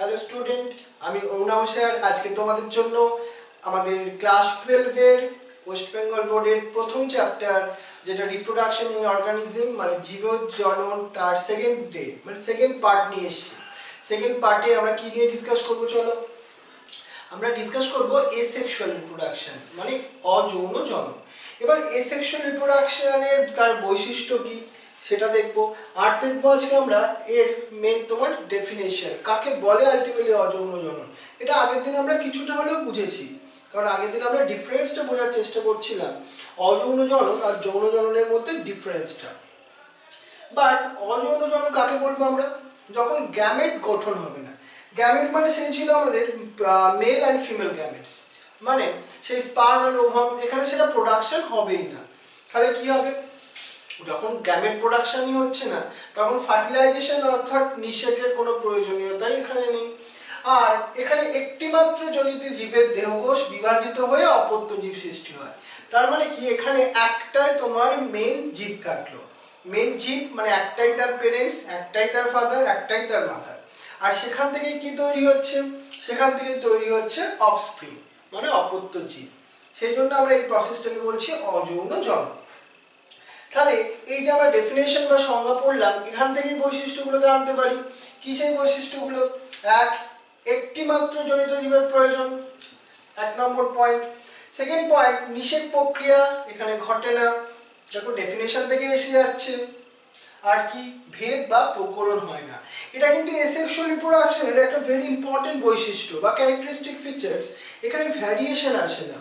Hello student, আমি Arunava sir আজকে তোমাদের জন্য আমাদের ক্লাস 12 এর ওয়েস্ট বেঙ্গল বোর্ডের প্রথম চ্যাপ্টার যেটা রিপ্রোডাকশন ইন অর্গানিজম মানে জীব জনন তার সেকেন্ড ডে মানে সেকেন্ড পার্ট নিয়ে এসেছি। সেকেন্ড পার্টে আমরা কি নিয়ে ডিসকাস করব? চলো আমরা ডিসকাস করব এসেক্সুয়াল রিপ্রোডাকশন মানে অযৌন জনন। এবার এসেক্সুয়াল রিপ্রোডাকশনের তার বৈশিষ্ট্য কি সেটা দেখবো। আর দেখবো আজকে আমরা এর মেন তোমার ডেফিনেশন, কাকে বলে আলটিমেটলি অযৌন জনন। এটা আগের দিন আমরা কিছুটা হলেও বুঝেছি, কারণ আগের দিন আমরা ডিফারেন্সটা বোঝার চেষ্টা করছিলাম, অযৌন জনন আর যৌন জননের মধ্যে ডিফারেন্সটা। বাট অযৌন জনন কাকে বলবো আমরা? যখন গ্যামেট গঠন হবে না। গ্যামেট মানে সেই ছিল আমাদের মেল অ্যান্ড ফিমেল গ্যামেটস, মানে সেই স্পার্ম অ্যান্ড ওভাম, এখানে সেটা প্রোডাকশন হবেই না। তাহলে কি হবে? যখন গ্যামেট প্রোডাকশনই হচ্ছে না তখন ফার্টিলাইজেশন অর্থাৎ নিষেকের কোনো প্রয়োজনীয়তাই এখানে নেই। আর এখানে একটিমাত্র জনিত জীবের দেহকোষ বিভাজিত হয়ে অপত্য জীব সৃষ্টি হয়। তার মানে কি, এখানে একটাই তোমার মেন জীব থাকলো। মেন জীব মানে একটাই তার পেরেন্টস, একটাই তার ফাদার, একটাই তার মাদার। আর সেখান থেকে কি তৈরি হচ্ছে? সেখান থেকে তৈরি হচ্ছে অফস্প্রিং মানে অপত্য জীব। সেই জন্য আমরা এই প্রসেসটাকে বলছি অযৌন জনন। তাহলে এই যে আমরা ডেফিনেশন বা সংজ্ঞা পড়লাম, এখান থেকেই বৈশিষ্ট্যগুলোকে আনতে পারি। কি সেই বৈশিষ্ট্যগুলো? একটি মাত্র জনিত জীবের প্রয়োজন, 1 নম্বর পয়েন্ট। সেকেন্ড পয়েন্ট, নিষেক প্রক্রিয়া এখানে ঘটে না, দেখো ডেফিনেশন থেকে এসে যাচ্ছে। আর কি, ভেদ বা প্রকরণ হয় না। এটা কিন্তু এসেক্সুয়াল রিপ্রোডাকশনের একটা ভেরি ইম্পর্টেন্ট বৈশিষ্ট্য বা ক্যারেক্টারিস্টিক ফিচার্স। এখানে ভ্যারিয়েশন আসে না।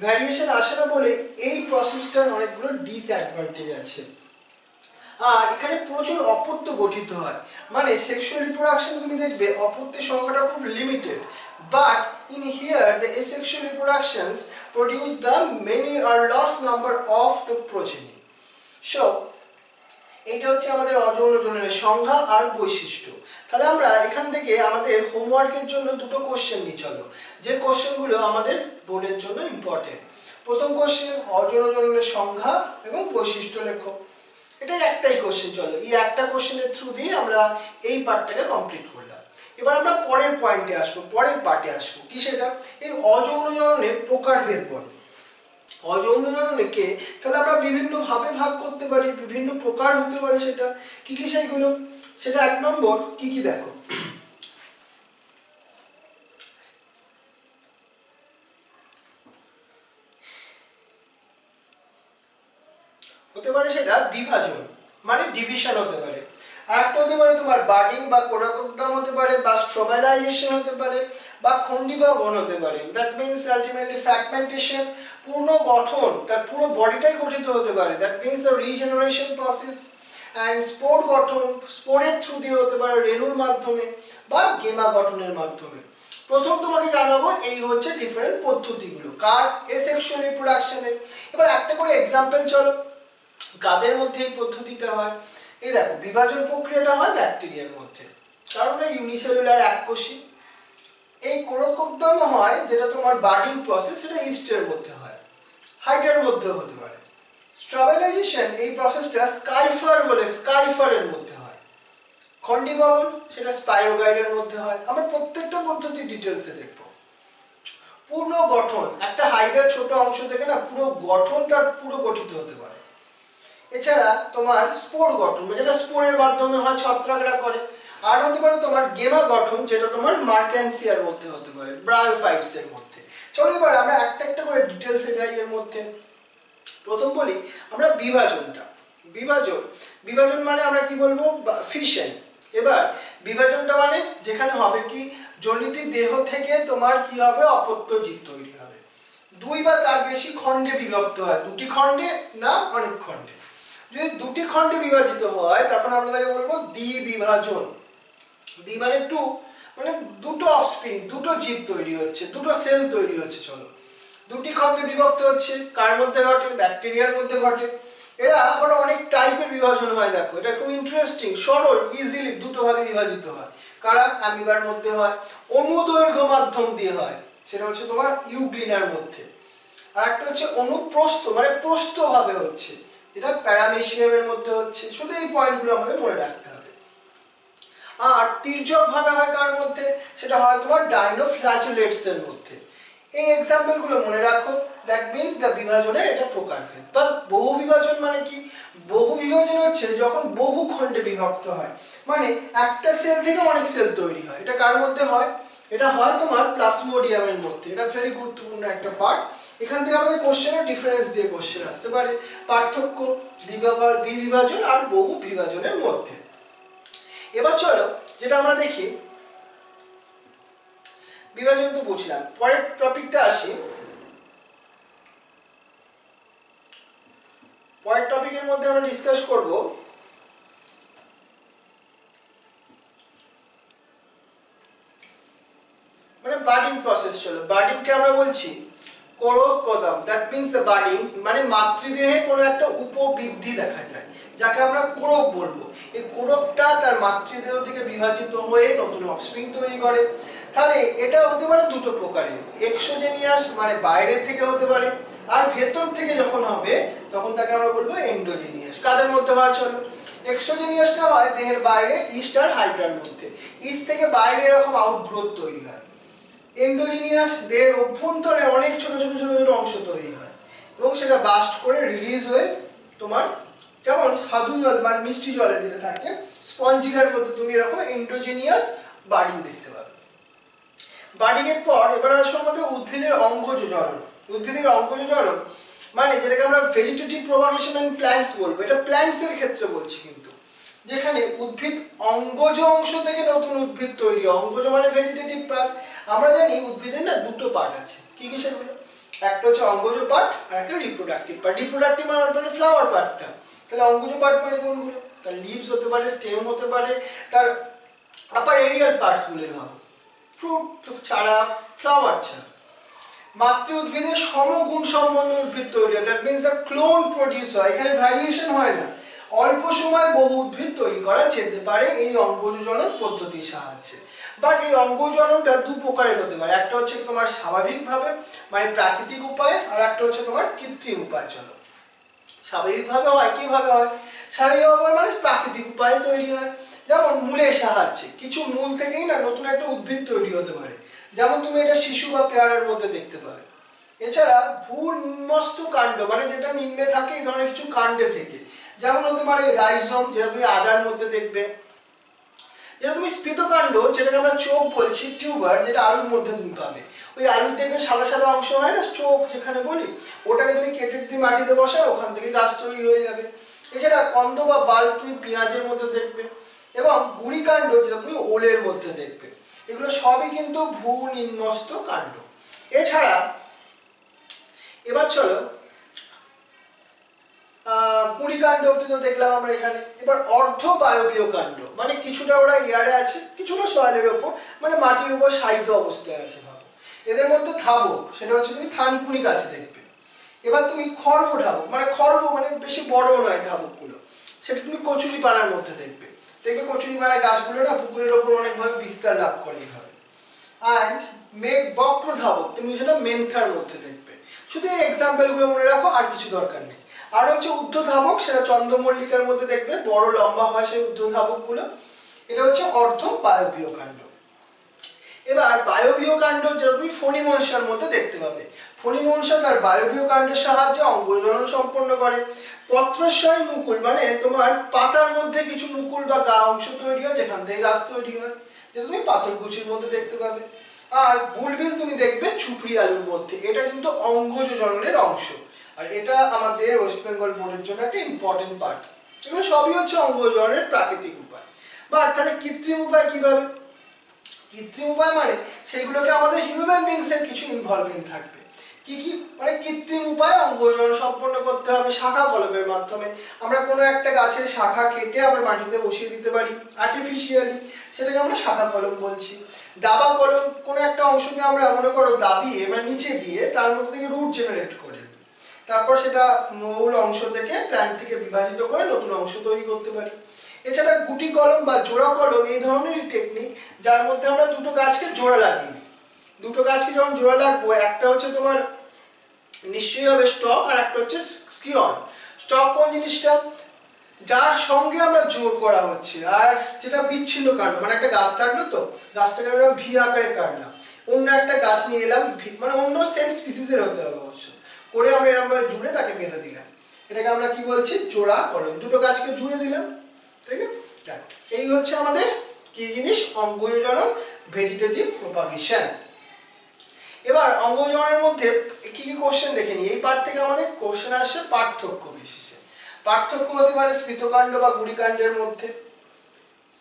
ভ্যারিয়েশন আসে না বলে এই প্রসেসটার অনেকগুলো ডিসঅ্যাডভান্টেজ আছে। আর এখানে প্রচুর অপত্য গঠিত হয়, মানে সেক্সুয়াল রিপ্রোডাকশন তুমি দেখবে অপত্যের সংখ্যাটা খুব limited, but in here the asexual reproductions produce the many or large number of the progeny. So এইটা হচ্ছে আমাদের অযৌন জননের সংজ্ঞা আর বৈশিষ্ট্য। তাহলে আমরা এখান থেকে আমাদের হোমওয়ার্কের জন্য দুটো কোশ্চেন নিই, চলো, যে কোশ্চেনগুলো আমাদের বোর্ডের জন্য ইম্পর্টেন্ট। প্রথম কোশ্চেন, অযৌন জননের সংজ্ঞা এবং বৈশিষ্ট্য লেখো। এটাই একটাই কোশ্চেন। চলো এই একটা কোশ্চেনের থ্রু দিয়ে আমরা এই পার্টটাকে কমপ্লিট করলাম। এবার আমরা পরের পয়েন্টে আসবো, পরের পার্টে আসবো। কি সেটা? এই অযৌন জননের প্রকারভেদ বল। অযৌন জননকে তাহলে আমরা বিভিন্ন ভাবে ভাগ করতে পারি, বিভিন্ন প্রকার হতে পারে। সেটা কি কি সেইগুলো? সেটা 1 নম্বর কি কি দেখো, হতে পারে সেটা বিভাজন মানে ডিভিশন হতে পারে। আরেকটা হতে পারে তোমার বাডিং বা কোরাকোডাম হতে পারে, বা স্ট্রোবেলাইজেশন হতে পারে, বা খন্ডিভাবন হতে পারে। দ্যাট মিন্স আলটিমেটলি ফ্র্যাগমেন্টেশন, পূর্ণ গঠন, তার পুরো বডিটাই গঠিত হতে পারে। That means the regeneration process. And spore গঠন, স্পোরের থ্রু দিয়ে হতে পারে, রেণুর মাধ্যমে বা গেমা গঠনের মাধ্যমে। প্রথম তোমাকে জানাবো এই হচ্ছে ডিফারেন্ট পদ্ধতিগুলো কার এসেক্সুয়াল রিপ্রোডাকশনের। এবার একটা করে এক্সাম্পল চলো, কাদের মধ্যে এই পদ্ধতিটা হয়। এই দেখো, বিভাজন প্রক্রিয়াটা হয় ব্যাকটেরিয়ার মধ্যে, কারণ এই ইউনিসেলুলার এককোষী। এই কোরোকোডাম হয় যেটা তোমার বার্ডিং প্রসেস, সেটা ইস্টের মধ্যে হয়, হাইড্রার মধ্যেও হতে পারে। স্ট্রবেলাইজেশন এই প্রসেসটা স্কাইফার বলে স্কাইফারের মধ্যে হয়। খন্ডিভাবন সেটা স্পাইরোগাইডের মধ্যে হয়। আমরা প্রত্যেকটা পদ্ধতি ডিটেলসে দেখব। পূর্ণ গঠন, একটা হাইড্রার ছোট অংশ থেকে না পুরো গঠন তার পুরো গঠিত হতে পারে। এছাড়া তোমার স্পোর গঠন যেটা স্পোরের মাধ্যমে হয়, ছত্রাকরা করে। আর হতে পারে তোমার গেমা গঠন যেটা তোমার মার্ক্যানসিয়ার মধ্যে হতে পারে, ব্রায়োফাইটস এর মধ্যে। চলো এবার আমরা একটা একটা করে ডিটেলসে যাই এর মধ্যে। প্রথম বলি আমরা বিভাজনটা। বিভাজন, বিভাজন মানে আমরা কি বলবো? ফিশন। এবার বিভাজনটা মানে যেখানে হবে কি, জনিত দেহ থেকে তোমার কি হবে? অপত্য জীব তৈরি হবে। দুই বা তার বেশি খণ্ডে বিভক্ত হয়, দুটি খণ্ডে না অনেক খণ্ডে। যদি দুটি খণ্ডে বিভাজিত হয় তখন আমরা তাকে বলবো দ্বিবিভাজন। দ্বি মানে টু, মানে দুটো অফস্প্রিং, দুটো জীব তৈরি হচ্ছে, দুটো সেল তৈরি হচ্ছে। চলো, দুটি খণ্ডে বিভক্ত হচ্ছে, কার মধ্যে ঘটে? ব্যাকটেরিয়ার মধ্যে ঘটে। এরা আবার অনেক টাইপের বিভাজন হয়। দেখো এটা খুব ইন্টারেস্টিং, সরল, ইজিলি দুটো ভাগে বিভাজিত হয়। কারা? অ্যামিবার মধ্যে হয়। অনুদৈর্ঘ্য মাধ্যম দিয়ে হয়, সেটা হচ্ছে তোমার ইউগ্লিনার মধ্যে। আর একটা হচ্ছে অনুপ্রস্থ মানে প্রস্থ ভাবে হচ্ছে, এটা প্যারামেশিয়ামের মধ্যে হচ্ছে। শুধু এই পয়েন্টগুলো আমাদের মনে রাখতে হবে। আর তির্যক ভাবে হয় কার মধ্যে, সেটা হয় তোমার ডাইনোফ্ল্যাচেলেটস এর মধ্যে। এই এক্সাম্পল গুলো মনে রাখো। দ্যাট মিনস দ্য বিভাজনের এটা প্রকারভেদ। বা বহু বিভাজন মানে কি? বহু বিভাজন হচ্ছে যখন বহু খণ্ডে বিভক্ত হয়, মানে একটা সেল থেকে অনেক সেল তৈরি হয়। এটা কার মধ্যে হয়? এটা হয় তোমার প্লাজমোডিয়ামের মধ্যে। এটা ভেরি গুরুত্বপূর্ণ একটা পার্ট। এখান থেকে আমাদের কোশ্চেনের ডিফারেন্স দিয়ে কোশ্চেন আসতে পারে, পার্থক্য দ্বিবিভাজন আর বহু বিভাজনের মধ্যে। এবার চলো যেটা আমরা দেখি, বিভাজন তো বুঝলাম, পরের টপিকটা আসি। পরের টপিকের মধ্যে আমরা ডিসকাস করব মানে বার্ডিং প্রসেস। চলো, বার্ডিং কে আমরা বলছি কোরকোদম। দ্যাট মিন্স বার্ডিং মানে মাতৃদেহে কোনো একটা উপবৃদ্ধি দেখা যায়, যাকে আমরা কোরক বলবো। এই কোরকটা তার মাতৃদেহ থেকে বিভাজিত হয়ে নতুন অফস্প্রিং তৈরি করে। তাহলে এটা হতে পারে দুটো প্রকারের, এক্সোজেনিয়াস মানে বাইরে থেকে হতে পারে, আর ভেতর থেকে যখন হবে তখন তাকে আমরা বলবো এন্ডোজেনিয়াস। কাদের মধ্যে হয়? চলো, এক্সোজেনিয়াসটা হয় দেহের বাইরে, ইস্ট আর হাইড্রার মধ্যে। ইস্ট থেকে বাইরে এরকম আউটগ্রোথ তৈরি হয়। এন্ডোজেনিয়াস দেহের অভ্যন্তরে অনেক ছোট ছোট ছোট ছোট অংশ তৈরি হয় এবং সেটা বাস্ট করে রিলিজ হয়ে তোমার, যেমন সাধু জল বা মিষ্টি জলে যেটা থাকে স্পঞ্জিলার মধ্যে, তুমি এরকম এন্ডোজেনিয়াস বার্ডিং দেখতে পাবে। বার্ডিং এর পর এবার আসবো আমাদের উদ্ভিদের অঙ্গজ জ্বলন। উদ্ভিদের অঙ্গজ জ্বলন মানে যেটাকে আমরা ভেজিটেটিভ প্রোপাগেশন এন্ড প্ল্যান্টস বলবো। এটা প্ল্যান্টস এর ক্ষেত্রে বলছি কিন্তু, যেখানে উদ্ভিদ অঙ্গজ অংশ থেকে নতুন উদ্ভিদ তৈরি হয়। অঙ্গজ মানে ভেজিটেটিভ পার্ট। আমরা জানি উদ্ভিদের না দুটো পার্ট আছে, কি কি সেগুলো? একটা হচ্ছে অঙ্গজ পার্ট আর একটা রিপ্রোডাক্টিভ পার্ট। রিপ্রোডাক্টিভ মানে ফ্লাওয়ার পার্টটা। তাহলে অঙ্গজ পার্ট মানে কোনগুলো? তার লিভস হতে পারে, স্টেম হতে পারে, তার আপার এরিয়াল পার্টস গুলো ভাবো, ফ্রুট ছাড়া, ফ্লাওয়ার ছাড়া। মাতৃ উদ্ভিদের সমগুণ সম্পন্ন উদ্ভিদ তৈরি হয়। That means the clone produce হয়, এখানে ভ্যারিয়েশন হয় না। অল্প সময় বহু উদ্ভিদ তৈরি করা যেতে পারে এই অঙ্গজনন পদ্ধতির সাহায্যে। বাট এই অঙ্গজননটা দু প্রকারের হতে পারে। একটা হচ্ছে তোমার স্বাভাবিকভাবে মানে প্রাকৃতিক উপায়, আর একটা হচ্ছে তোমার কৃত্রিম উপায়। চলো, স্বাভাবিকভাবে হয় কিভাবে হয়? স্বাভাবিকভাবে মানে প্রাকৃতিক উপায়ে তৈরি হয়, যেমন মূলের সাহায্যে। কিছু মূল থেকেই না নতুন একটা উদ্ভিদ তৈরি হতে পারে, যেমন তুমি এটা শিশু বা পেয়ারার মধ্যে দেখতে পাবে। এছাড়া ভূ-নিম্নস্থ কাণ্ড মানে যেটা নিম্নে থাকে এই ধরনের কিছু কাণ্ডে থেকে, যেমন হতে পারে রাইজোম, যেটা তুমি আদার মধ্যে দেখবে। যেটা তুমি স্ফীতকাণ্ড, যেটাকে আমরা চোখ বলছি, টিউবার, যেটা আলুর মধ্যে তুমি পাবে। ওই আলুর দেখবে সাদা সাদা অংশ হয় না, চোখ যেখানে বলি, ওটাকে তুমি কেটে যদি মাটিতে বসাও ওখান থেকে গাছ তৈরি হয়ে যাবে। এছাড়া কন্দ বা বাল্ব তুমি পেঁয়াজের মধ্যে দেখবে, এবং গুড়িকাণ্ড যেটা তুমি ওলের মধ্যে দেখবে। এগুলো সবই কিন্তু ভূ-নিম্নস্থ কাণ্ড। এছাড়া এবার চলো কুড়িকাণ্ড অব্দি তো দেখলাম আমরা এখানে। এবার অর্ধ বায়বীয় কাণ্ড মানে কিছুটা ওরা এয়ারে আছে, কিছুটা সয়েলের ওপর মানে মাটির উপর সাহিত্য অবস্থায় আছে ভাবো। এদের মধ্যে ধাবক, সেটা হচ্ছে তুমি থানকুনি গাছে দেখবে। এবার তুমি খর্ব ধাবক মানে খর্ব মানে বেশি বড় নয় ধাবকগুলো, সেটা তুমি কচুরিপানার মধ্যে দেখবে। দেখবে কচুরিপানা গাছগুলো না পুকুরের ওপর অনেকভাবে বিস্তার লাভ করে এইভাবে। অ্যান্ড বক্র ধাবক তুমি সেটা মেন্থার মধ্যে দেখবে। শুধু এই এক্সাম্পলগুলো মনে রাখো, আর কিছু দরকার নেই। আর হচ্ছে ঊর্ধ্বধাবক, সেটা চন্দ্রমল্লিকার মধ্যে দেখবে, বড় লম্বা হয় সেই ঊর্ধ্বধাবকগুলো। এটা হচ্ছে অর্ধ বায়বীয় কাণ্ড। এবার বায়বীয় কাণ্ড যেটা তুমি ফণিমনসার মধ্যে দেখতে পাবে। ফণিমনসা তার বায়বীয় কাণ্ডের সাহায্যে অঙ্গজনন সম্পন্ন করে। পত্রস্বয় মুকুল মানে তোমার পাতার মধ্যে কিছু মুকুল বা গা অংশ তৈরি হয়, যেখান থেকে গাছ তৈরি হয়, যেটা তুমি পাথরকুচির মধ্যে দেখতে পাবে। আর বুলবিল তুমি দেখবে চুপড়ি আলুর মধ্যে। এটা কিন্তু অঙ্গজ জননের অংশ, আর এটা আমাদের ওয়েস্ট বেঙ্গল বোর্ডের জন্য একটা ইম্পর্টেন্ট পার্ট। এগুলো সবই হচ্ছে অঙ্গজনের প্রাকৃতিক উপায়। বা তাহলে কৃত্রিম উপায় কিভাবে? কৃত্রিম উপায় মানে সেগুলোকে আমাদের হিউম্যান বিংস এর কিছু ইনভলভমেন্ট থাকবে। কি কি মানে কৃত্রিম উপায় অঙ্গজন সম্পন্ন করতে হবে শাখা কলমের মাধ্যমে। আমরা কোনো একটা গাছের শাখা কেটে আমরা মাটিতে বসিয়ে দিতে পারি আর্টিফিশিয়ালি, সেটাকে আমরা শাখা কলম বলছি। দাবা কলম, কোনো একটা অংশকে আমরা মনে করো দাবিয়ে মানে নিচে দিয়ে তার মধ্যে থেকে রুট জেনারেট করে দিই, তারপর সেটা মূল অংশ থেকে প্ল্যান্ট থেকে বিভাজিত করে নতুন অংশ তৈরি করতে পারি। এছাড়া গুটি কলম বা জোড়া কলম এই ধরনেরই টেকনিক, যার মধ্যে আমরা দুটো গাছকে জোড়া লাগিয়ে দিই। দুটো গাছকে যখন জোড়া লাগবো, একটা হচ্ছে তোমার নিশ্চয়ই হবে স্টক, আর একটা হচ্ছে স্কিয়ন। স্টক কোন জিনিসটা? যার সঙ্গে আমরা জোর করা হচ্ছে, আর যেটা বিচ্ছিন্ন কাণ্ড, মানে একটা গাছ থাকলো, তো গাছটাকে আমরা ভি আকারে কাটলাম, অন্য একটা গাছ নিয়ে এলাম, মানে অন্য সেম স্পিসিসের হতে হবে অবশ্য, করে আমরা এরকম ভাবে জুড়ে তাকে বেঁধে দিলাম, এটাকে আমরা কি বলছি, জোড়া করণ। দুটো গাছকে জুড়ে দিলাম, ঠিক আছে। এই হচ্ছে আমাদের কি জিনিস, অঙ্গজনন, ভেজিটেটিভ প্রপাগেশন। এবার অঙ্গজনের মধ্যে কি কি কোশ্চেন দেখে নিই। এই পার্ট থেকে আমাদের কোশ্চেন আসছে পার্থক্য বেসিসে। পার্থক্য হতে পারে স্ফীতকাণ্ড বা গুড়িকাণ্ডের মধ্যে,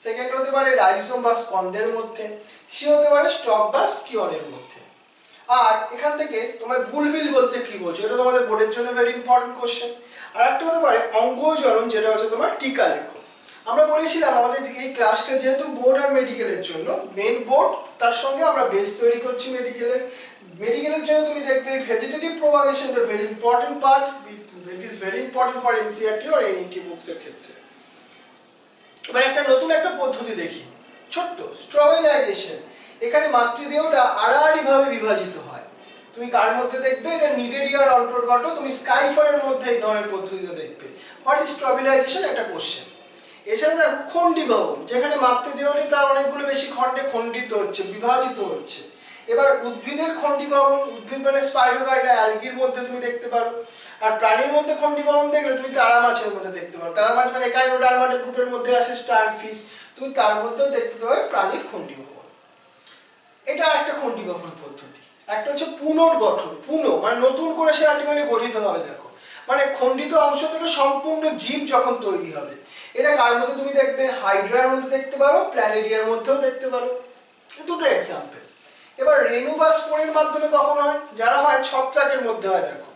সেকেন্ড হতে পারে রাইজোম বা স্কন্ধের মধ্যে, সি হতে পারে স্টক বা স্কিয়নের মধ্যে। আর এখান থেকে তোমার বুলবিল বলতে কি বোঝো, এটা তোমাদের বোর্ডের জন্য ভেরি ইম্পর্টেন্ট কোশ্চেন। আর একটা হতে পারে অঙ্গজনন, যেটা হচ্ছে তোমার টিকা লেখো। আমরা বলেছিলাম আমাদের এই ক্লাসটা যেহেতু বোর্ড আর মেডিকেলের জন্য, মেন বোর্ড, তার সঙ্গে আমরা বেস তৈরি করছি মেডিকেলের। মেডিকেলের জন্য তুমি দেখবে vegetative propagation the very important part, it is very important for NCERT or NET books এর ক্ষেত্রে। এবার একটা নতুন একটা পদ্ধতি দেখি, ছোট্ট স্ট্রবেলাইজেশন। এখানে মাতৃদেহটা আড়াআড়ি ভাবে বিভাজিত হয়। তুমি কার মধ্যে দেখবে, এটা নিডেরিয়ার অন্তর্গত, তুমি স্কাইফারের মধ্যে এই ধরনের পদ্ধতিতে দেখবে। হোয়াট ইজ স্ট্রবেলাইজেশন, একটা কোশ্চেন। এছাড়া দেখো খণ্ডীভবন, যেখানে মাতৃদেহটি তার অনেকগুলো বেশি খণ্ডে খণ্ডিত হচ্ছে, বিভাজিত হচ্ছে। এবার উদ্ভিদের খণ্ডীভবন, উদ্ভিদ মানে স্পাইরোগাইটা, অ্যালগির মধ্যে তুমি দেখতে পারো। আর প্রাণীর মধ্যে খণ্ডীভবন দেখলে তুমি তারা মাছের মধ্যে দেখতে পারো। তারা মাছ মানে একাইনোডার্মাটা গ্রুপের মধ্যে আসে স্টারফিশ, তুমি তার মধ্যেও দেখতে পাবে প্রাণীর খণ্ডীভবন। এটা একটা খণ্ডীভবন পদ্ধতি। একটা হচ্ছে পুনর্গঠন, মানে নতুন করে সে আলটিমেটলি গঠিত হবে। দেখো মানে খণ্ডিত অংশ থেকে সম্পূর্ণ জীব যখন তৈরি হবে, এটা কার মধ্যে তুমি দেখবে, হাইড্রার মধ্যে দেখতে পারো, প্ল্যানেরিয়ার মধ্যেও দেখতে পারো। দুটো এক্সাম্পল। এবার রেণু বা স্পোরের মাধ্যমে কখন হয়, যারা হয় ছত্রাকের মধ্যে হয়। দেখো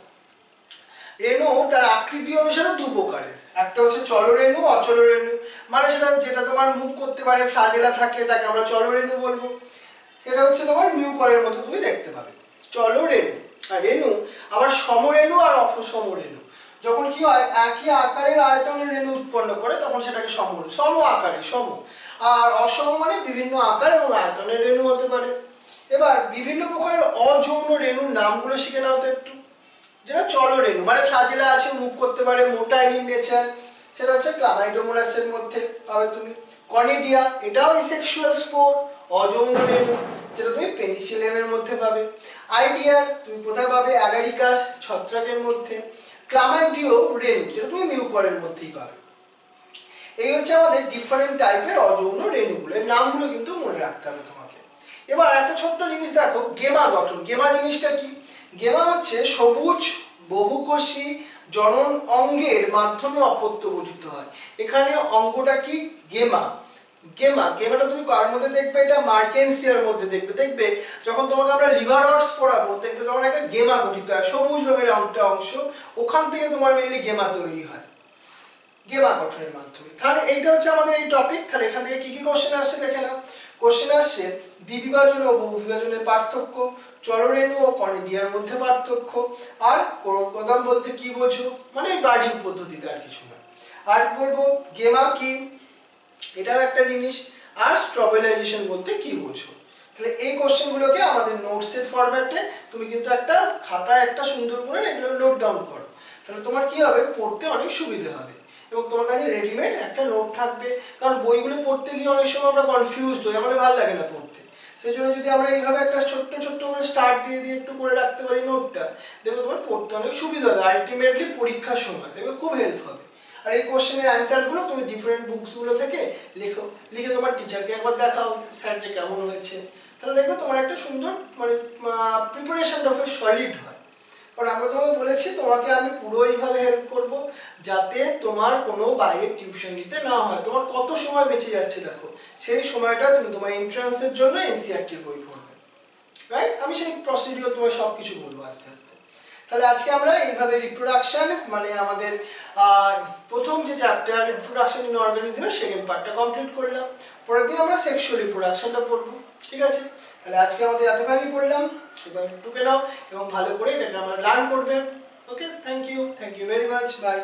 রেণু তার আকৃতি অনুসারে দু প্রকারের, একটা হচ্ছে চলরেণু, অচলরেণু। মানে সেটা যেটা তোমার মুভ করতে পারে, ফ্লাজেলা থাকে, তাকে আমরা চলরেণু বলবো। সেটা হচ্ছে তোমার মিউকরের মতো তুমি দেখতে পাবে, চলরেণু। আর রেণু আবার সমরেণু আর অপসমরেণু। যখন কি হয়, একই আকারের আয়তনের রেণু উৎপন্ন করে, তখন সেটাকে সম আকারে, সম। আর অসম মানে বিভিন্ন আকার এবং আয়তনের রেণু হতে পারে। এবার বিভিন্ন প্রকারের অযৌন রেণুর নামগুলো শিখে নাও তো একটু। যেটা চলরেণু, মানে ফ্লাজেলা আছে, মুভ করতে পারে, মোটাইল ইন নেচার, সেটা হচ্ছে ক্লামাইডোমোনাসের মধ্যে পাবে তুমি। কনিডিয়া, এটাও এসেক্সুয়াল স্পোর, অযৌন রেণু, যেটা তুমি পেনিসিলিয়ামের মধ্যে পাবে। আইডিয়ার তুমি কোথায় পাবে, অ্যাগারিকাস, ছত্রাকের মধ্যে। ক্লামাইডিও রেণু, যেটা তুমি মিউকরের মধ্যেই পাবে। এই হচ্ছে আমাদের ডিফারেন্ট টাইপের অযৌন রেণুগুলো, এর নামগুলো কিন্তু মনে রাখতে হবে তোমাকে। এবার একটা ছোট্ট জিনিস দেখো, গেমা গঠন। গেমা জিনিসটা কি, গেমা হচ্ছে সবুজ বহুকোষী জনন অঙ্গের মাধ্যমে অপত্য গঠিত হয়। এখানে অঙ্গটা কি, গেমা। গেমাটা তুমি কার মধ্যে দেখবে, এটা মার্কেনসিয়ার মধ্যে দেখবে যখন তোমাকে আমরা লিভার রডস পড়াবো, দেখবে তখন একটা গেমা গঠিত হয়, সবুজ রঙের একটা অংশ, ওখান থেকে তোমার মেইনলি গেমা তৈরি হয় গেমা গঠনের মাধ্যমে। তাহলে এইটা হচ্ছে আমাদের এই টপিক। তাহলে এখান থেকে কি কি কোশ্চেন আসছে দেখে নাও। কোশ্চেন আসছে দ্বিবিভাজন ও বহুবিভাজনের পার্থক্য, চলরেণু ও কনিডিয়ার মধ্যে পার্থক্য, আর কোরকোদাম বলতে কি বোঝো, মানে বার্ডিং পদ্ধতিতে আর কিছু না। আর বলবো গেমা কি, এটাও একটা জিনিস। আর স্ট্রবেলাইজেশন বলতে কি বোঝো। তাহলে এই কোশ্চেনগুলোকে আমাদের নোটসের ফরম্যাটে তুমি কিন্তু একটা খাতায় একটা সুন্দর করে এগুলো নোট ডাউন করো। তাহলে তোমার কি হবে, পড়তে অনেক সুবিধা হবে এবং তোমার কাছে রেডিমেড একটা নোট থাকবে। কারণ বইগুলো পড়তে গিয়ে অনেক সময় আমরা কনফিউজড হই, আমাদের ভালো লাগে না পড়তে। সেই জন্য যদি আমরা এইভাবে একটা ছোট্ট ছোট্ট করে স্টার্ট দিয়ে দিয়ে একটু করে রাখতে পারি নোটটা, দেখবে তোমার পড়তে অনেক সুবিধা হবে। আলটিমেটলি পরীক্ষার সময় দেখবে খুব হেল্প হবে। আর এই কোশ্চেনের অ্যান্সারগুলো তুমি ডিফারেন্ট বুকসগুলো থেকে লিখে তোমার টিচারকে একবার দেখাও, স্যার যে কেমন হয়েছে। তাহলে দেখবে তোমার একটা সুন্দর মানে প্রিপারেশনটা খুব সলিড হয়। কারণ আমরা তোমাকে বলেছি তোমাকে আমি পুরো এইভাবে হেল্প করব যাতে তোমার কোনো বাইরের টিউশন নিতে না হয়। তোমার কত সময় বেঁচে যাচ্ছে দেখো, সেই সময়টা তুমি তোমার এন্ট্রান্সের জন্য এনসিইআরটির বই পড়বে, রাইট? আমি সেই প্রসিডিওর তোমার সব কিছু বলবো আস্তে আস্তে। তাহলে আজকে আমরা এইভাবে রিপ্রোডাকশন মানে আমাদের প্রথম যে চ্যাপ্টার রিপ্রোডাকশন ইন অর্গানিজমের সেকেন্ড পার্টটা কমপ্লিট করলাম। পরের দিন আমরা সেক্সুয়াল রিপ্রোডাকশনটা পড়বো, ঠিক আছে? তাহলে আজকে আমাদের এতখানি পড়লাম, এবার টুকে নাও এবং ভালো করে এটাকে আমরা লার্ন করবেন। Okay, thank you very much, by.